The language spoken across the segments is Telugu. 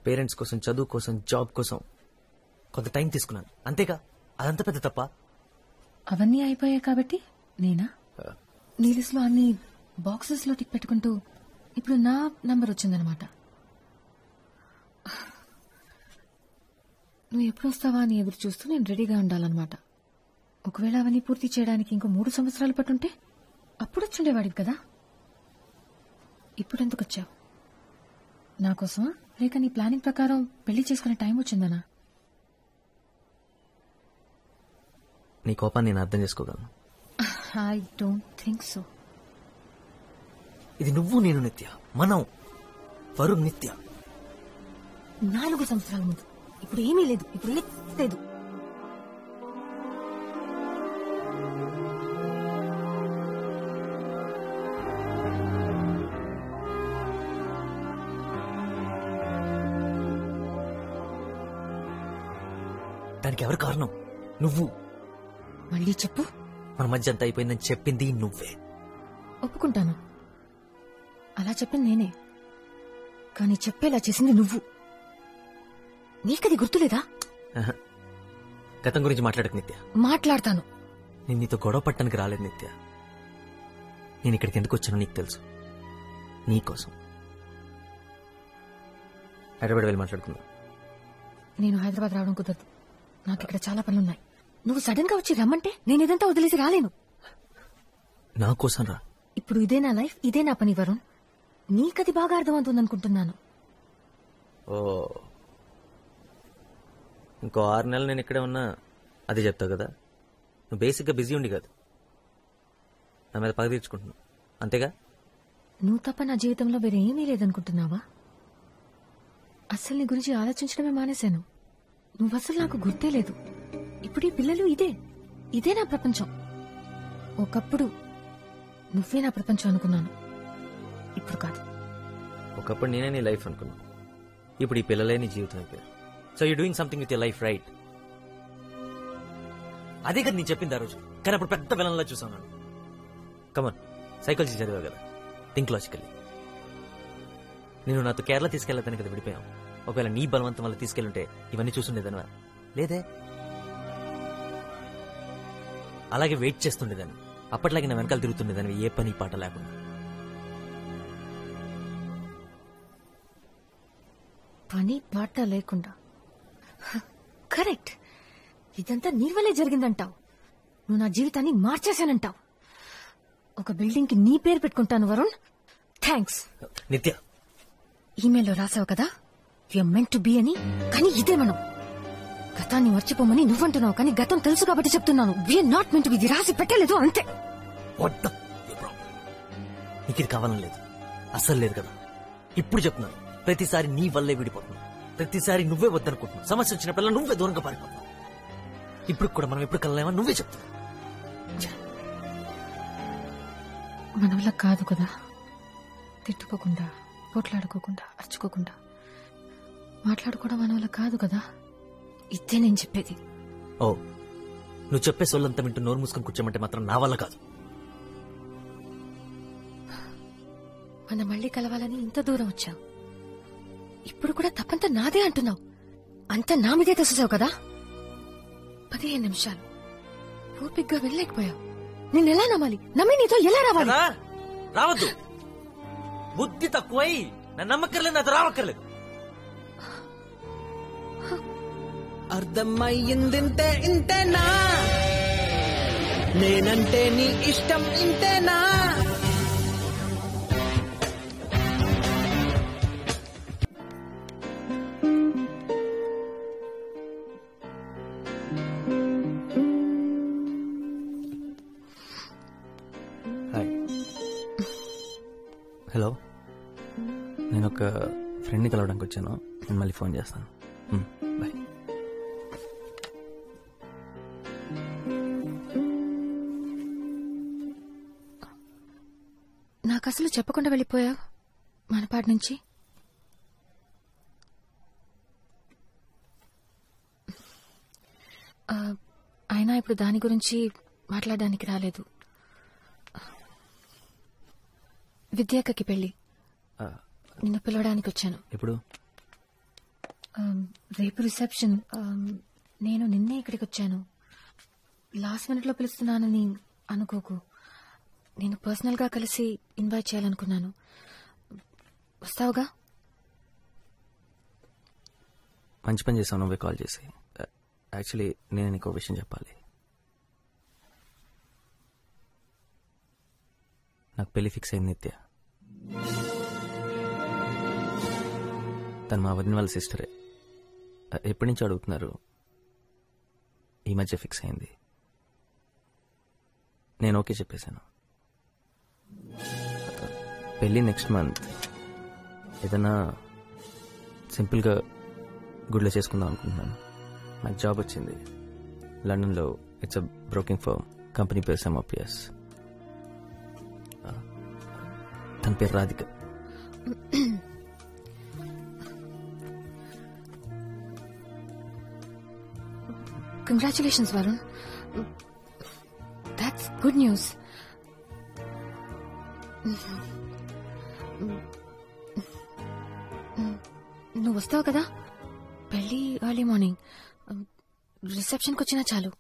పేరెంట్స్ కోసం, చదువు కోసం, జాబ్ కోసం కొంత టైం తీసుకున్నాను, అంతేగా. అదంతా పెద్ద తప్ప? అవన్నీ అయిపోయాయి కాబట్టి నేనా నీ లిస్ట్ లో అన్ని బాక్సెస్ లో టిక్ పెట్టుకుంటూ ఇప్పుడు నా నంబర్ వచ్చిందనమాట. నువ్వు ఎప్పుడు వస్తావా అని ఎదురు చూస్తూ నేను రెడీగా ఉండాలన్నమాట. ఒకవేళ అవన్నీ పూర్తి చేయడానికి ఇంకో 3 సంవత్సరాలు పట్టుంటే అప్పుడు వచ్చుండేవాడివి కదా. ఇప్పుడు ఎందుకు వచ్చావు? నా కోసమా లేక నీ ప్లానింగ్ ప్రకారం పెళ్లి చేసుకునే టైం వచ్చిందనా? నీ కోపాన్ని నేను అర్థం చేసుకోగలను. I don't think so. ఇది నువ్వు నేను నిత్య, మనం వరుణ్ నిత్య. 4 సంవత్సరాల ముందు. ఇప్పుడు ఏమీ లేదు, ఇప్పుడు లేదు. దానికి ఎవరు కారణం? నువ్వు. మళ్ళీ చెప్పు. మన మధ్య అంతా అయిపోయిందని చెప్పింది నువ్వే. ఒప్పుకుంటాను, అలా చెప్పింది నేనే, కానీ చెప్పేలా చేసింది నువ్వు. నీకది గుర్తులేదా? గతం గురించి మాట్లాడకు నిత్య. మాట్లాడతాను. నేను నీతో గొడవ పట్టడానికి రాలేదు నిత్య. నేను ఇక్కడికి ఎందుకు వచ్చానో నీకు తెలుసు. నీకోసం. హైదరాబాద్ వెళ్ళి మాట్లాడుకుందాం. నేను హైదరాబాద్ రావడం కుదరదు. నాకు ఇక్కడ చాలా పనులున్నాయి. నువ్వు సడన్ గా వచ్చి రమ్మంటే నేను ఇదంతా వదిలేసి రాలేను. నా కోసం రా. ఇప్పుడు ఇదే నా లైఫ్, ఇదే నా పని వరుణ్. నీకది బాగా అర్థమవుతుంది అనుకుంటున్నాను. ఓ, ఇంకో 6 నెలలు నేను ఇక్కడే ఉన్నా అది చెప్తావు కదా. నువ్వు బేసిక్గా బిజీ ఉండి కాదు, నా మీద పగ తీర్చుకుంటున్నావు, అంతేగా? నువ్వు తప్ప నా జీవితంలో వేరే ఏమీ లేదనుకుంటున్నావా? అసలు నీ గురించి ఆలోచించడమే మానేశాను. నువ్వసలు నాకు గుర్తే లేదు. ఇప్పుడు ఈ పిల్లలు ఇదే నా ప్రపంచం. ఒకప్పుడు నువ్వే నా ప్రపంచం అనుకున్నాను, ఇప్పుడు కాదు. ఒకప్పుడు నేనే నీ లైఫ్ అనుకున్నా, ఇప్పుడు ఈ పిల్లలే నీ జీవితం అయిపోయారు. So you doing something with your life, right? అదే కదా నేను చెప్పింది ఆ రోజు, కానీ అప్పుడు పెద్ద విలన్లా చూసాను. కమన్, సైకాలజీ చదివా కదా, థింక్ లాజికల్లీ. నేను నాతో కేరళ తీసుకెళ్తాను కదా విడిపోయాం. ఒకవేళ నీ బలవంతం వల్ల తీసుకెళ్ళుంటే ఇవన్నీ చూస్తుండేదనివా? లేదే. అలాగే వెయిట్ చేస్తుండేదాన్ని, అప్పట్లాగే నా వెనకాల తిరుగుతుండేదాన్ని, ఏ పని పాట లేకుండా. పని పాట లేకుండా? కరెక్ట్. ఇదంతా నీ వల్లే జరిగిందంటావు. నువ్వు నా జీవితాన్ని మార్చేశానంటావు. ఒక బిల్డింగ్ కి నీ పేరు పెట్టుకుంటాను వరుణ్. థ్యాంక్స్. నిత్య, ఈమెయిల్లో రాసావు కదా యూఆర్ మెంట్ టు బి అని, కానీ ఇదే మనం. గతాన్ని మర్చిపోమని నువ్వంటున్నావు, కానీ గతం తెలుసు కాబట్టి చెప్తున్నాను. We are not meant to be. రాసి పెట్టలేదు, అంతే. నీకు ఇది కావాలని లేదు, అస్సలు లేదు కదా. ఇప్పుడు చెప్తున్నాను, ప్రతిసారి నీ వల్లే విడిపోతున్నావు, ప్రతిసారి నువ్వే వద్దనుకుంటున్నావు, సమస్య వచ్చినప్పుడల్లా నువ్వే దూరంగా పారిపోతున్నావు. ఇప్పుడు కూడా మనం ఎప్పుడు కలలేమో నువ్వే చెప్తున్నావు. మన వల్ల కాదు కదా, తిట్టుకోకుండా, పోట్లాడుకోకుండా, అరుచుకోకుండా మాట్లాడుకోవడం మన వల్ల కాదు కదా. ఇదే నేను చెప్పేది. ఓ, నువ్వు చెప్పే సొల్లంతా వింటూ నోరు మూసుకొని కూర్చోమంటే మాత్రం నా వల్ల కాదు. మనం మళ్ళీ కలవాలని ఇంత దూరం వచ్చావు, ఇప్పుడు కూడా తప్పంతా నాదే అంటున్నావు. అంతా నా మీదే తెసేసావు కదా. 15 నిమిషాలు ఓపిగ్గా వెళ్ళలేకపోయావు. నేనెలా నమ్మాలి? నమ్మి నీతో ఎలా రావాలి? రావద్దు, బుద్ధి తక్కువై నన్ను నమ్మక్కర్లేదు, నాతో రావక్కర్లేదు. అర్థమయ్యిందింటే ఇంతేనా, నేనంటే నీ ఇష్టం ఇంతేనా? హాయ్. హలో, నేను ఒక ఫ్రెండ్ని కలవడానికి వచ్చాను. నేను మళ్ళీ ఫోన్ చేస్తాను. బాయ్. నాకు అసలు చెప్పకుండా వెళ్ళిపోయావు మనపాటి నుంచి. అయినా ఇప్పుడు దాని గురించి మాట్లాడడానికి రాలేదు. విద్యాకకి పెళ్లి, నిన్ను పిలవడానికి వచ్చాను. ఇప్పుడు రేపు రిసెప్షన్. నేను నిన్నే ఇక్కడికి వచ్చాను. లాస్ట్ మినిట్ లో పిలుస్తున్నానని అనుకోకు. నేను పర్సనల్ గా కలిసి ఇన్వైట్ చేయాలనుకున్నాను. వస్తావుగా? మంచి పని చేసావు నువ్వే కాల్ చేసి. యాక్చువల్లీ నేను నీకు విషయం చెప్పాలి. నాకు పెళ్లి ఫిక్స్ అయింది నిత్య. తను మా వదిన వాళ్ళ సిస్టరే. ఎప్పటి నుంచి అడుగుతున్నారు. ఈ మధ్య ఫిక్స్ అయింది. నేను ఓకే చెప్పేశాను. పెళ్ళి నెక్స్ట్ మంత్. ఏదైనా సింపుల్గా గుడిలో చేసుకుందాం అనుకుంటున్నాను. నాకు జాబ్ వచ్చింది లండన్లో. It's a broking firm. Company పేరు SMOPS. తన పేరు Radhika. Congratulations Varun. That's good news. నువ్వు వస్తావు కదా? పెళ్లి ఎర్లీ మార్నింగ్. రిసెప్షన్కి వచ్చినా చాలు.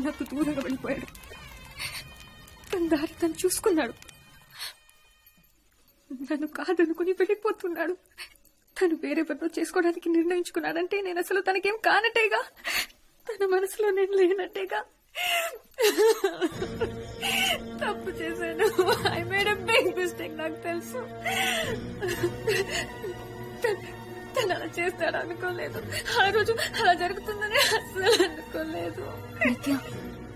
నాకు దూరంగా వెళ్ళిపోయాడు. తన దారి తను చూసుకున్నాడు. నన్ను కాదనుకుని వెళ్ళిపోతున్నాడు. తను వేరెవరినో చేసుకోవడానికి నిర్ణయించుకున్నాడంటే నేను అసలు తనకేం కానట్టేగా. తన మనసులో నేను లేనట్టేగా. తప్పు చేశాను. I made a big mistake. నాకు తెలుసు. తను అలా చేస్తాడు అనుకోలేదు. ఆ రోజు అలా జరుగుతుందని అసలు అనుకోలేదు. నిత్య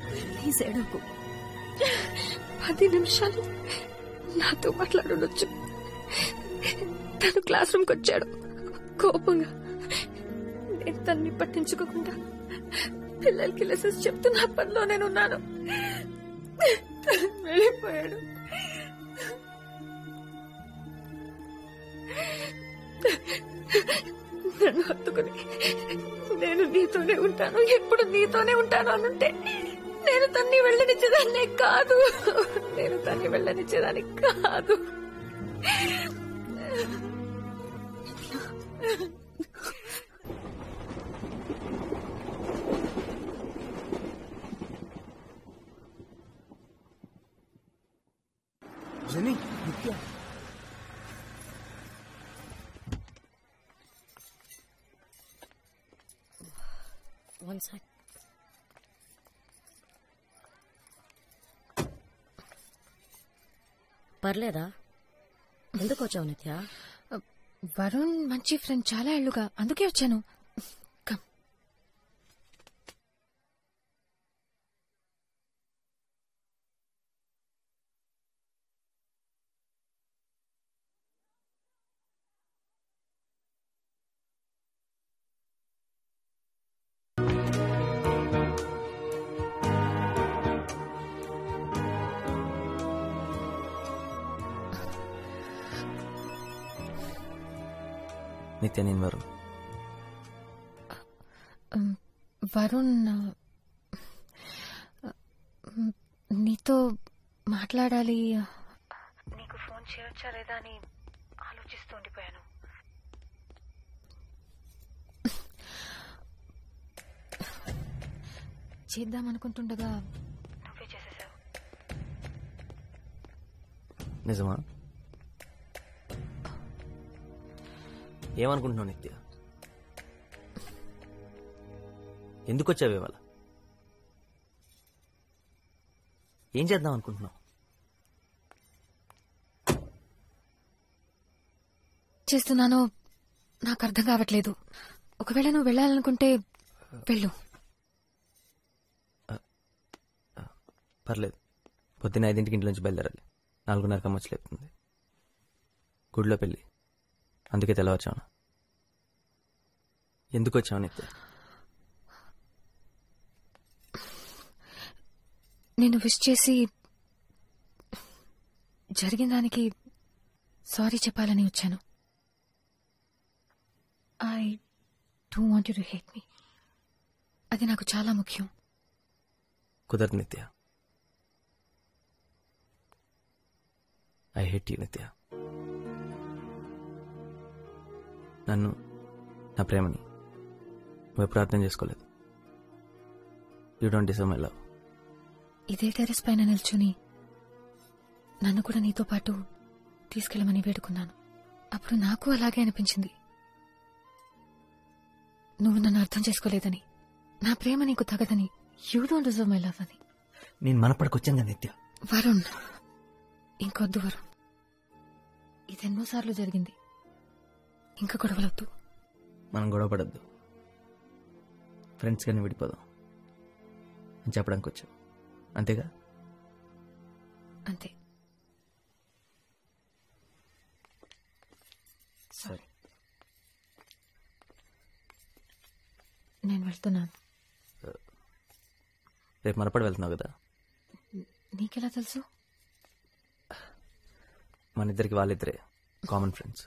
ప్లీజ్ ఏడవకు. 10 నిమిషాలు నాతో మాట్లాడొచ్చు. తను క్లాస్ రూమ్కి వచ్చాడు కోపంగా. నేను తన్ని పట్టించుకోకుండా పిల్లలకి లెసన్స్ చెప్తున్న పనిలో నేనున్నాను. వెళ్ళిపోయాడు. నన్ను హత్తుకుని నేను నీతోనే ఉంటాను, ఎప్పుడు నీతోనే ఉంటాను అనుంటే నేను తన్ని వెళ్ళనిచ్చేదాన్నే కాదు. నేను తన్ని వెళ్ళనిచ్చేదాన్ని కాదు. One sec. పర్లేదా? ఎందుకు వచ్చావు నిత్య? వరుణ్ మంచి ఫ్రెండ్, చాలా ఏళ్లుగా, అందుకే వచ్చాను. నిత్య, నేను వరుణ్. వరుణ్ నీతో మాట్లాడాలి. నీకు ఫోన్ చేయొచ్చా లేదా అని ఆలోచిస్తూ ఉండిపోయాను. చేద్దాం అనుకుంటుండగా నిజమా? ఏమనుకుంటున్నావు నిత్య? ఎందుకు వచ్చావు ఇవాళ? ఏం చేద్దాం అనుకుంటున్నావు? చేస్తున్నానో నాకు అర్థం కావట్లేదు. ఒకవేళ నువ్వు వెళ్ళాలనుకుంటే వెళ్ళు. పర్లేదు, పొద్దున్న 5ంటికి ఇంట్లోంచి బయలుదేరాలి. 4:30 అమ్మొచ్చి లేపుతుంది. గుడిలో పెళ్ళి, అందుకే తెల్లవచ్చాను. ఎందుకు వచ్చావు నిత్య? నేను విష్ చేసి జరిగిన దానికి సారీ చెప్పాలని వచ్చాను. I don't want you to hate me. అది నాకు చాలా ముఖ్యం. కుదరదు నిత్య. ఐ హేట్ యూ నిత్య. నన్ను, నా ప్రేమని నువ్వు ఎప్పుడు అర్థం చేసుకోలేదు. You don't deserve my love. ఇదే టెర్రస్ పైన నిల్చుని నన్ను కూడా నీతో పాటు తీసుకెళ్ళమని వేడుకున్నాను. అప్పుడు నాకు అలాగే అనిపించింది. నువ్వు నన్ను అర్థం చేసుకోలేదని, నా ప్రేమ నీకు తగదని, you don't deserve my love అని. నేను మనపడికొచ్చాను కదా నిత్య. వరుణ్, ఇంకొద్దు వరుణ్. ఇదెన్నోసార్లు జరిగింది. ఇంకా గొడవలొద్దు. మనం గొడవ పడద్దు, ఫ్రెండ్స్ కానీ విడిపోదాం అని చెప్పడానికి వచ్చావు, అంతేగా? అంతే. సరే, నేను వెళ్తున్నాను. రేపు మనపడి వెళ్తున్నావు కదా? నీకెలా తెలుసు? మన ఇద్దరికి వాళ్ళిద్దరే కామన్ ఫ్రెండ్స్.